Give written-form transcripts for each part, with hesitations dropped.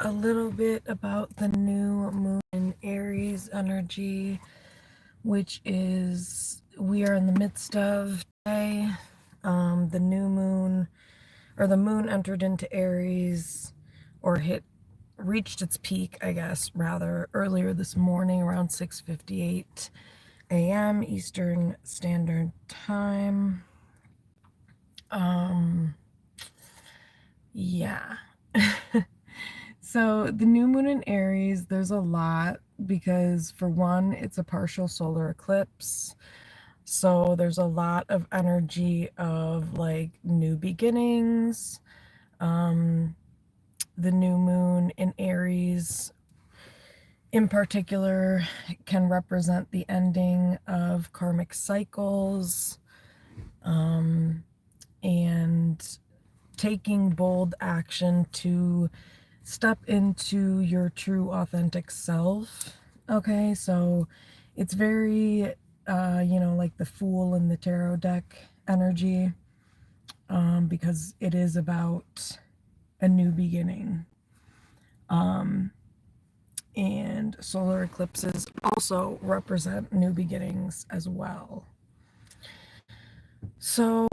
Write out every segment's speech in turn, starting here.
a little bit about the new moon in Aries energy, which is we are in the midst of today. The new moon, or the moon entered into Aries, or reached its peak, I guess, rather, earlier this morning around 6:58 a.m. Eastern Standard Time. Yeah. So the new moon in Aries, there's a lot because for one, it's a partial solar eclipse. So there's a lot of energy of like new beginnings. The new moon in Aries in particular can represent the ending of karmic cycles, and taking bold action to step into your true authentic self. Okay, so it's very like the Fool in the tarot deck energy, because it is about a new beginning. And solar eclipses also represent new beginnings as well. So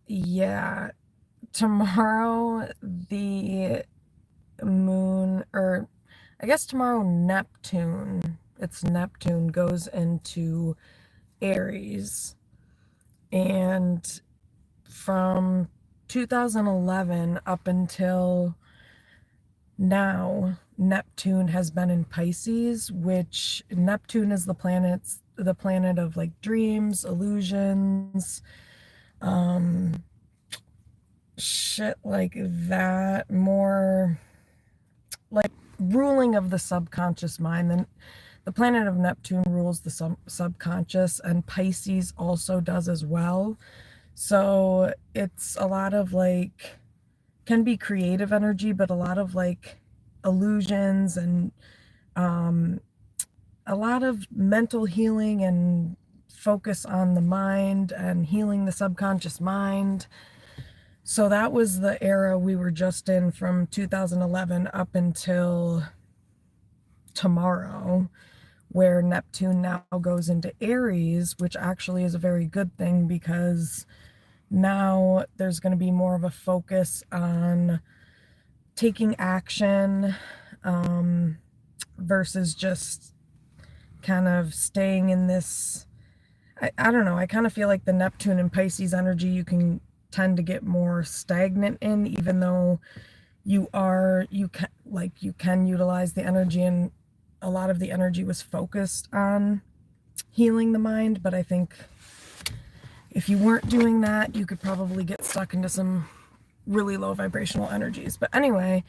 yeah, tomorrow the moon, or I guess tomorrow it's Neptune goes into Aries. And from 2011 up until now, Neptune has been in Pisces, which Neptune is the planet of like dreams, illusions, shit like that, more like ruling of the subconscious mind. Then the planet of Neptune rules the subconscious, and Pisces also does as well. So it's a lot of like, can be creative energy, but a lot of like illusions and a lot of mental healing and focus on the mind and healing the subconscious mind. So that was the era we were just in from 2011 up until tomorrow, where Neptune now goes into Aries, which actually is a very good thing because now there's going to be more of a focus on taking action, versus just kind of staying in this, I don't know, I kind of feel like the Neptune and Pisces energy you can tend to get more stagnant in, even though you can utilize the energy, and a lot of the energy was focused on healing the mind. But I think if you weren't doing that, you could probably get stuck into some really low vibrational energies. But anyway,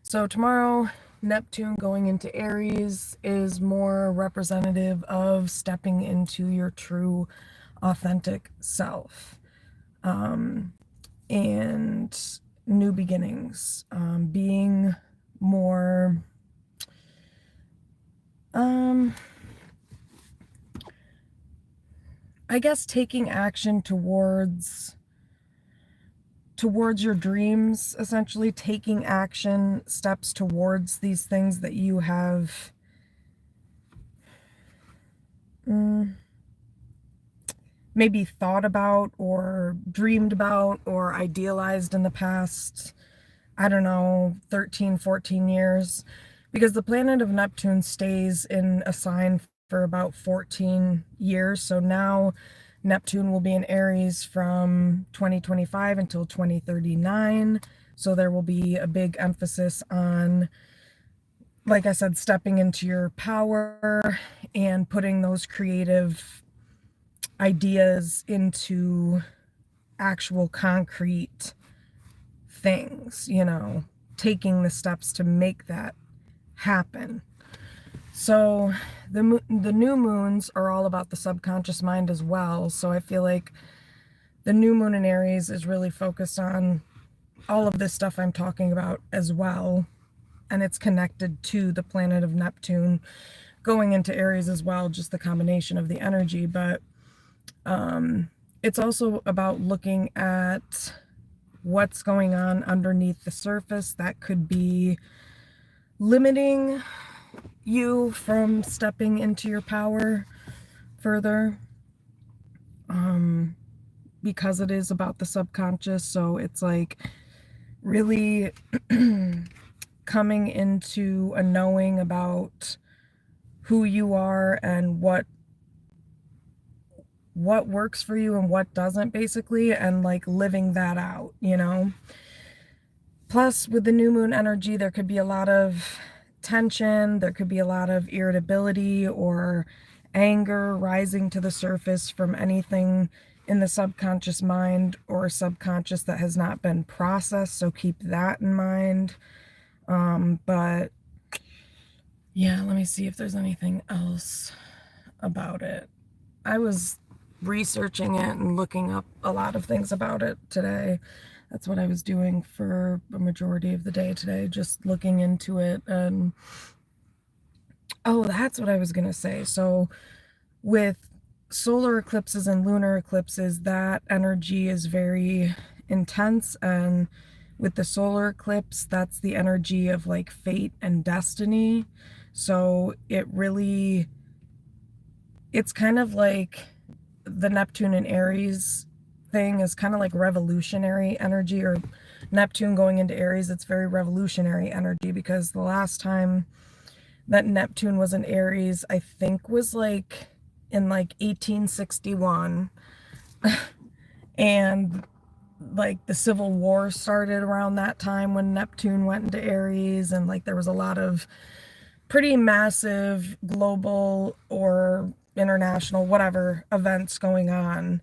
so tomorrow, Neptune going into Aries is more representative of stepping into your true authentic self, and new beginnings, being more I guess taking action towards your dreams, essentially taking action steps towards these things that you have maybe thought about or dreamed about or idealized in the past, I don't know, 13, 14 years, because the planet of Neptune stays in a sign for about 14 years. So now Neptune will be in Aries from 2025 until 2039. So there will be a big emphasis on, like I said, stepping into your power and putting those creative ideas into actual concrete things, taking the steps to make that happen. So the new moons are all about the subconscious mind as well. So I feel like the new moon in Aries is really focused on all of this stuff I'm talking about as well. And it's connected to the planet of Neptune going into Aries as well, just the combination of the energy. But it's also about looking at what's going on underneath the surface. That could be limiting you from stepping into your power further, because it is about the subconscious. So it's like really coming into a knowing about who you are and what works for you and what doesn't, basically, and like living that out, you know. Plus, with the new moon energy, there could be a lot of tension, there could be a lot of irritability or anger rising to the surface from anything in the subconscious mind or subconscious that has not been processed, so keep that in mind. But yeah, let me see if there's anything else about it. I was researching it and looking up a lot of things about it today. That's what I was doing for a majority of the day today, just looking into it. And oh, that's what I was going to say. So with solar eclipses and lunar eclipses, that energy is very intense. And with the solar eclipse, that's the energy of like fate and destiny. So it's kind of like the Neptune and Aries thing is kind of like revolutionary energy, or Neptune going into Aries, it's very revolutionary energy, because the last time that Neptune was in Aries, I think was like in like 1861. And like the Civil War started around that time when Neptune went into Aries, and like there was a lot of pretty massive global or international, whatever, events going on.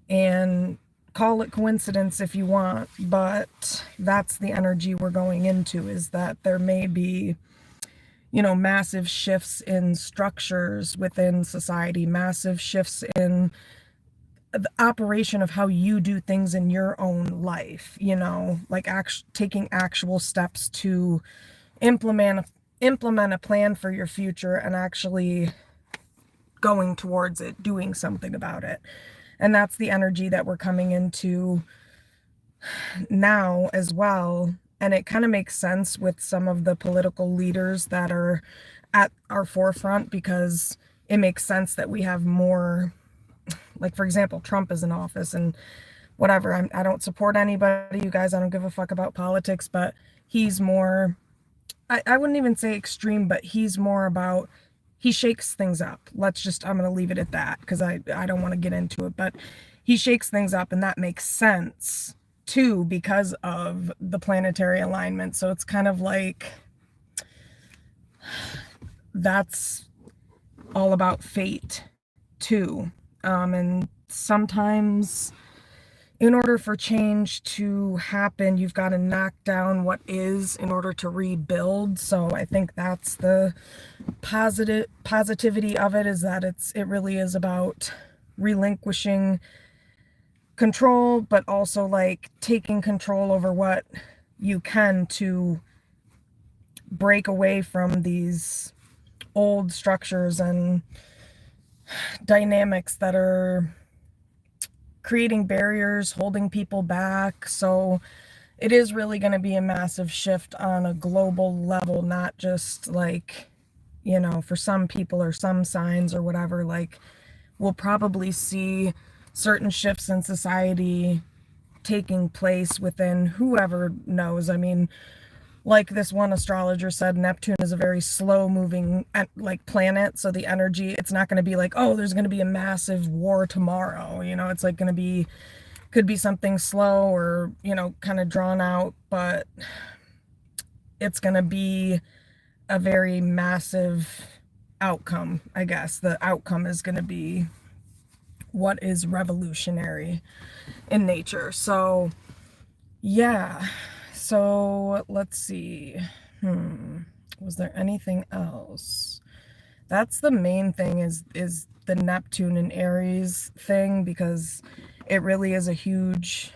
And call it coincidence if you want, but that's the energy we're going into, is that there may be, you know, massive shifts in structures within society, massive shifts in the operation of how you do things in your own life, you know, like taking actual steps to implement a plan for your future and actually going towards it, doing something about it. And that's the energy that we're coming into now as well. And it kind of makes sense with some of the political leaders that are at our forefront, because it makes sense that we have more, like, for example, Trump is in office and whatever. I don't support anybody, you guys. I don't give a fuck about politics, but he's more, I wouldn't even say extreme, but he's more about, he shakes things up. I'm going to leave it at that, because I don't want to get into it, but he shakes things up, and that makes sense too because of the planetary alignment. So it's kind of like that's all about fate too. And sometimes in order for change to happen, you've got to knock down what is in order to rebuild. So I think that's the positivity of it, is that it really is about relinquishing control, but also like taking control over what you can to break away from these old structures and dynamics that are creating barriers, holding people back. So it is really going to be a massive shift on a global level, not just like, you know, for some people or some signs or whatever. Like, we'll probably see certain shifts in society taking place within whoever knows. I mean, like this one astrologer said, Neptune is a very slow moving like planet. So the energy, it's not going to be like, oh, there's going to be a massive war tomorrow. You know, it's like going to be, could be something slow or, you know, kind of drawn out, but it's going to be a very massive outcome. I guess the outcome is going to be what is revolutionary in nature. So yeah, so let's see, was there anything else? That's the main thing, is the Neptune and Aries thing, because it really is a huge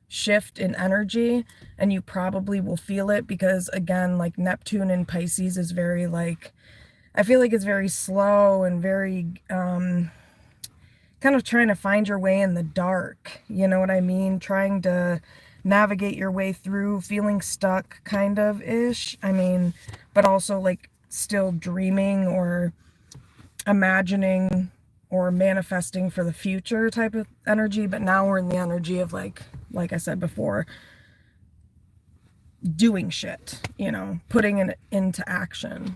shift in energy, and you probably will feel it, because again, like Neptune in Pisces is very like, I feel like it's very slow and very kind of trying to find your way in the dark, you know what I mean? Trying to navigate your way through feeling stuck, kind of ish. I mean, but also like still dreaming or imagining or manifesting for the future type of energy. But now we're in the energy of like I said before, doing shit, you know, putting it into action,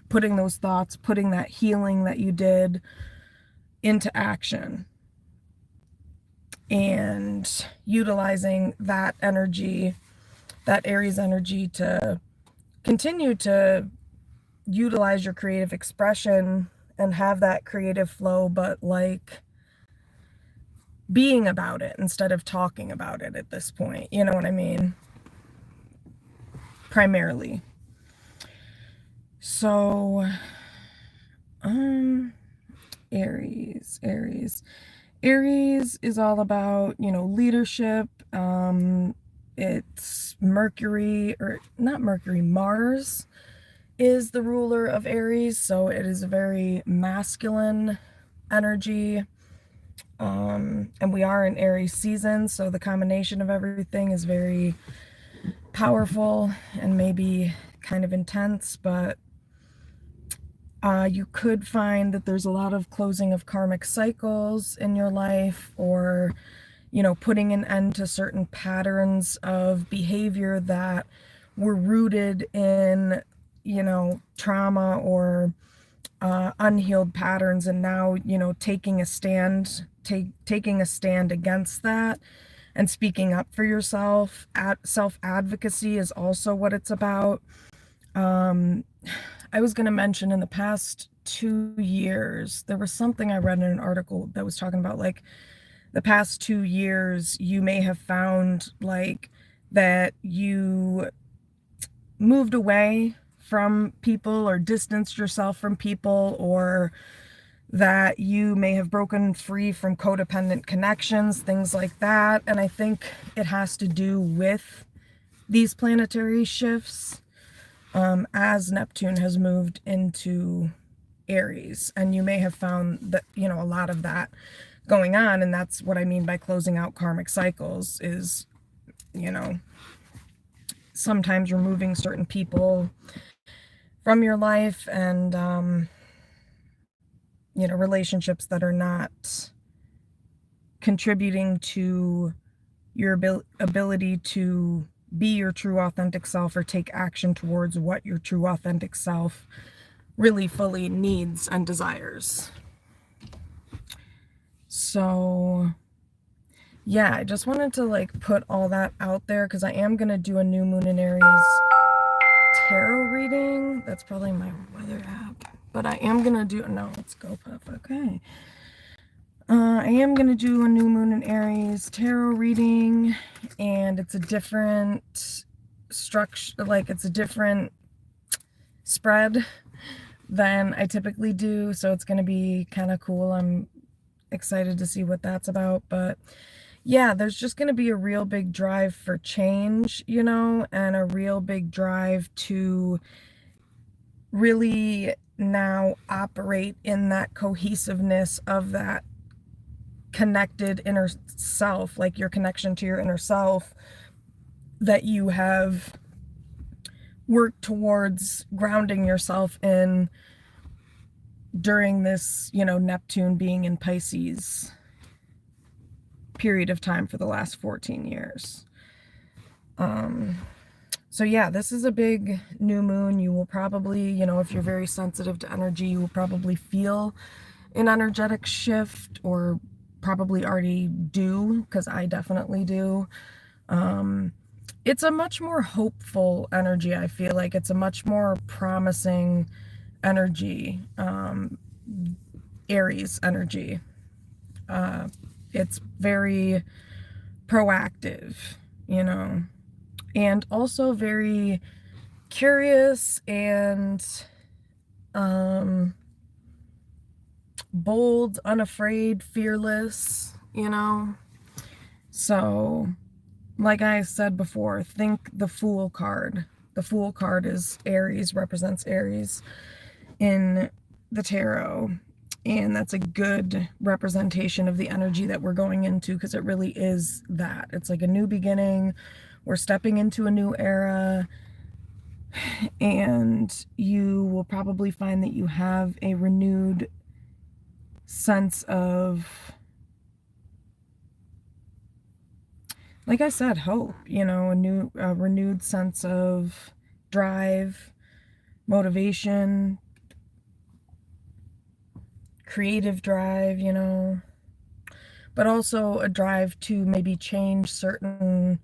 putting those thoughts, putting that healing that you did into action, and utilizing that energy, that Aries energy, to continue to utilize your creative expression and have that creative flow, but like being about it instead of talking about it at this point. You know what I mean? Primarily. So, Aries. Aries is all about, you know, leadership. It's Mercury, or not Mercury, Mars is the ruler of Aries, so it is a very masculine energy. And we are in Aries season, so the combination of everything is very powerful and maybe kind of intense, but you could find that there's a lot of closing of karmic cycles in your life, or, you know, putting an end to certain patterns of behavior that were rooted in, you know, trauma or unhealed patterns, and now, you know, taking a stand against that and speaking up for yourself. Self-advocacy is also what it's about. I was going to mention, in the past 2 years, there was something I read in an article that was talking about, like, the past 2 years, you may have found, like, that you moved away from people or distanced yourself from people, or that you may have broken free from codependent connections, things like that. And I think it has to do with these planetary shifts, as Neptune has moved into Aries. And you may have found that, you know, a lot of that going on. And that's what I mean by closing out karmic cycles, is, you know, sometimes removing certain people from your life, and, you know, relationships that are not contributing to your ability to be your true authentic self, or take action towards what your true authentic self really fully needs and desires. So yeah, I just wanted to like put all that out there, because I am going to do a new moon in Aries tarot reading. That's probably my weather app, but I am going to do, no, let's go Puff. Okay. I am going to do a new moon in Aries tarot reading, and it's a different structure, like it's a different spread than I typically do, so it's going to be kind of cool. I'm excited to see what that's about. But yeah, there's just going to be a real big drive for change, you know, and a real big drive to really now operate in that cohesiveness of that connected inner self, like your connection to your inner self that you have worked towards grounding yourself in during this, you know, Neptune being in Pisces period of time for the last 14 years. So yeah, this is a big new moon. You will probably, you know, if you're very sensitive to energy, you will probably feel an energetic shift, or probably already do, because I definitely do. It's a much more hopeful energy. I feel like it's a much more promising energy, Aries energy. It's very proactive, you know, and also very curious and bold, unafraid, fearless, you know. So, like I said before, think the Fool card. The Fool card is Aries, represents Aries in the tarot. And that's a good representation of the energy that we're going into, because it really is that. It's like a new beginning. We're stepping into a new era, and you will probably find that you have a renewed sense of, like I said, hope, you know, a renewed sense of drive, motivation, creative drive, you know, but also a drive to maybe change certain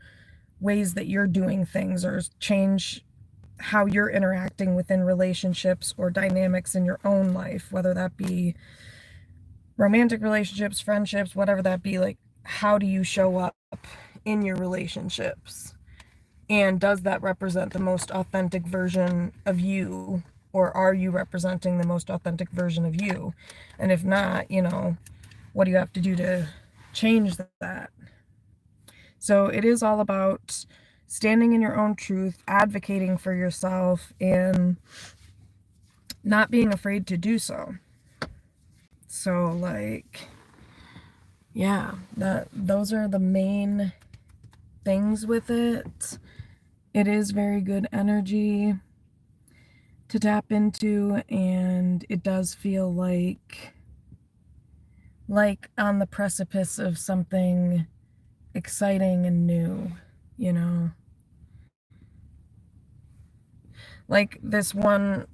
ways that you're doing things, or change how you're interacting within relationships or dynamics in your own life, whether that be romantic relationships, friendships, whatever that be. Like, how do you show up in your relationships? And does that represent the most authentic version of you? Or are you representing the most authentic version of you? And if not, you know, what do you have to do to change that? So it is all about standing in your own truth, advocating for yourself, and not being afraid to do so. So, like, yeah, those are the main things with it. It is very good energy to tap into, and it does feel like on the precipice of something exciting and new, you know. Like this one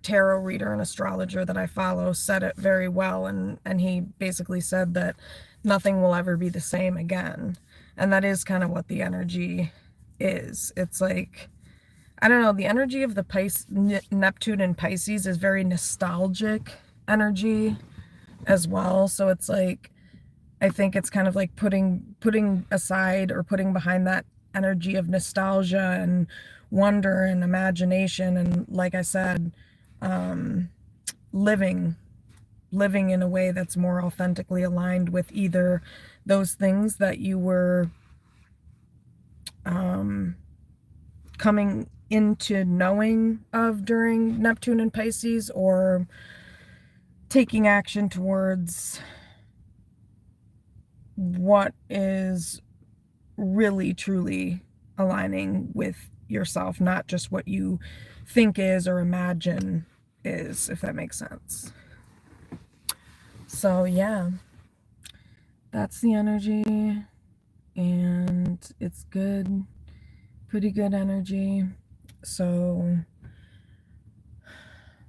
tarot reader and astrologer that I follow said it very well, and he basically said that nothing will ever be the same again. And that is kind of what the energy is. It's like, I don't know, the energy of the Neptune and Pisces is very nostalgic energy as well. So it's like, I think it's kind of like putting aside, or putting behind that energy of nostalgia and wonder and imagination, and like I said, living in a way that's more authentically aligned with either those things that you were coming into knowing of during Neptune and Pisces, or taking action towards what is really truly aligning with yourself, not just what you think is or imagine is, if that makes sense. So yeah, that's the energy, and it's good, pretty good energy. So I'm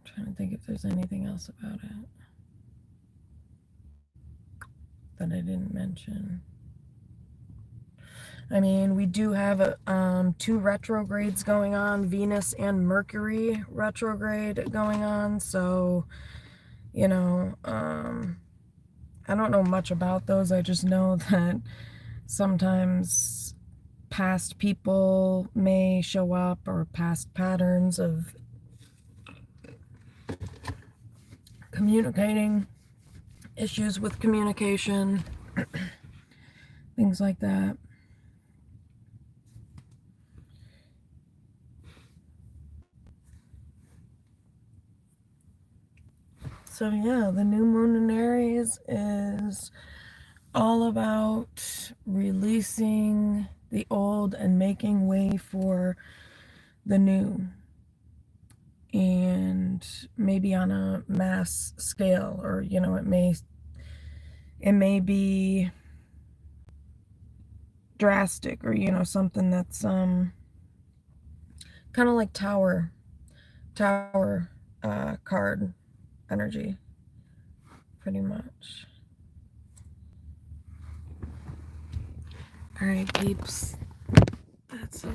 trying to think if there's anything else about it that I didn't mention. I mean, we do have 2 retrogrades going on, Venus and Mercury retrograde going on. So, you know, I don't know much about those. I just know that sometimes past people may show up, or past patterns of communicating, issues with communication, things like that. So yeah, the new moon in Aries is all about releasing the old and making way for the new, and maybe on a mass scale, or you know, it may be drastic, or you know, something that's kind of like tower card energy, pretty much. All right, peeps, that's it.